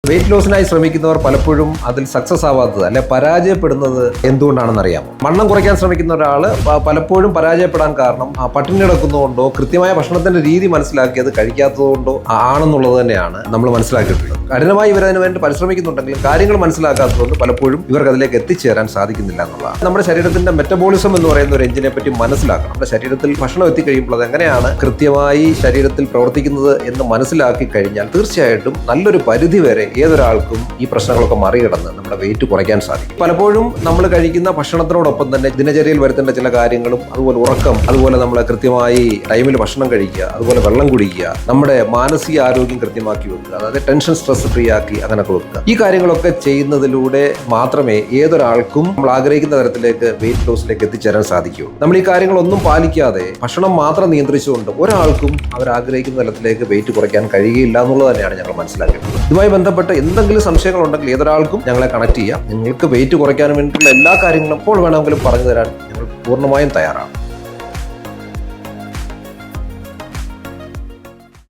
Wait ലോസിനായി ശ്രമിക്കുന്നവർ പലപ്പോഴും അതിൽ success ആവാത്തത് അല്ലെ പരാജയപ്പെടുന്നത് എന്തുകൊണ്ടാണെന്ന് അറിയാമോ? വണ്ണം കുറയ്ക്കാൻ ശ്രമിക്കുന്ന ഒരാൾ പലപ്പോഴും പരാജയപ്പെടാൻ കാരണം പട്ടിണി കിടക്കുന്നതുകൊണ്ടോ കൃത്യമായ ഭക്ഷണത്തിന്റെ രീതി മനസ്സിലാക്കി അത് കഴിക്കാത്തതുകൊണ്ടോ ആണെന്നുള്ളത് തന്നെയാണ് നമ്മൾ മനസ്സിലാക്കിയിട്ടുള്ളത്. കഠിനമായി ഇവർ അതിനു വേണ്ടി പരിശ്രമിക്കുന്നുണ്ടെങ്കിലും കാര്യങ്ങൾ മനസ്സിലാക്കാത്തതുകൊണ്ട് പലപ്പോഴും ഇവർക്ക് അതിലേക്ക് എത്തിച്ചേരാൻ സാധിക്കുന്നില്ല എന്നുള്ളതാണ്. നമ്മുടെ ശരീരത്തിന്റെ മെറ്റബോളിസം എന്ന് പറയുന്ന ഒരു എഞ്ചിനെ പറ്റി മനസ്സിലാക്കണം. നമ്മുടെ ശരീരത്തിൽ ഭക്ഷണം എത്തിക്കഴിയുമ്പോൾ അത് എങ്ങനെയാണ് കൃത്യമായി ശരീരത്തിൽ പ്രവർത്തിക്കുന്നത് എന്ന് മനസ്സിലാക്കി കഴിഞ്ഞാൽ തീർച്ചയായിട്ടും നല്ലൊരു പരിധി വരെ ഏതൊരാൾക്കും ഈ പ്രശ്നങ്ങളൊക്കെ മറികടന്ന് നമ്മുടെ വെയിറ്റ് കുറയ്ക്കാൻ സാധിക്കും. പലപ്പോഴും നമ്മൾ കഴിക്കുന്ന ഭക്ഷണത്തിനോടൊപ്പം തന്നെ ദിനചര്യയിൽ വരുത്തേണ്ട ചില കാര്യങ്ങളും, അതുപോലെ ഉറക്കം, അതുപോലെ നമ്മൾ കൃത്യമായി ടൈമിൽ ഭക്ഷണം കഴിക്കുക, അതുപോലെ വെള്ളം കുടിക്കുക, നമ്മുടെ മാനസിക ആരോഗ്യം കൃത്യമാക്കി വെക്കുക, അതായത് ടെൻഷൻ സ്ട്രെസ് ഫ്രീ ആക്കി അങ്ങനെയൊക്കെ വെക്കുക. ഈ കാര്യങ്ങളൊക്കെ ചെയ്യുന്നതിലൂടെ മാത്രമേ ഏതൊരാൾക്കും നമ്മൾ ആഗ്രഹിക്കുന്ന തരത്തിലേക്ക് വെയിറ്റ് ലോസിലേക്ക് എത്തിച്ചേരാൻ സാധിക്കൂ. നമ്മൾ ഈ കാര്യങ്ങളൊന്നും പാലിക്കാതെ ഭക്ഷണം മാത്രം നിയന്ത്രിച്ചുകൊണ്ട് ഒരാൾക്കും അവർ ആഗ്രഹിക്കുന്ന തലത്തിലേക്ക് വെയിറ്റ് കുറയ്ക്കാൻ കഴിയുകയില്ല എന്നുള്ളത് തന്നെയാണ് ഞങ്ങൾ മനസ്സിലാക്കിയിട്ടുള്ളത്. ഇതുമായി ബന്ധപ്പെട്ട് എന്തെങ്കിലും സംശയങ്ങളുണ്ടെങ്കിൽ ഏതൊരാൾക്കും ഞങ്ങളെ കണക്ട് ചെയ്യാം. നിങ്ങൾക്ക് വെയിറ്റ് കുറയ്ക്കാൻ വേണ്ടിയിട്ടുള്ള എല്ലാ കാര്യങ്ങളും എപ്പോൾ വേണമെങ്കിലും പറഞ്ഞു തരാൻ ഞങ്ങൾ പൂർണ്ണമായും തയ്യാറാണ്.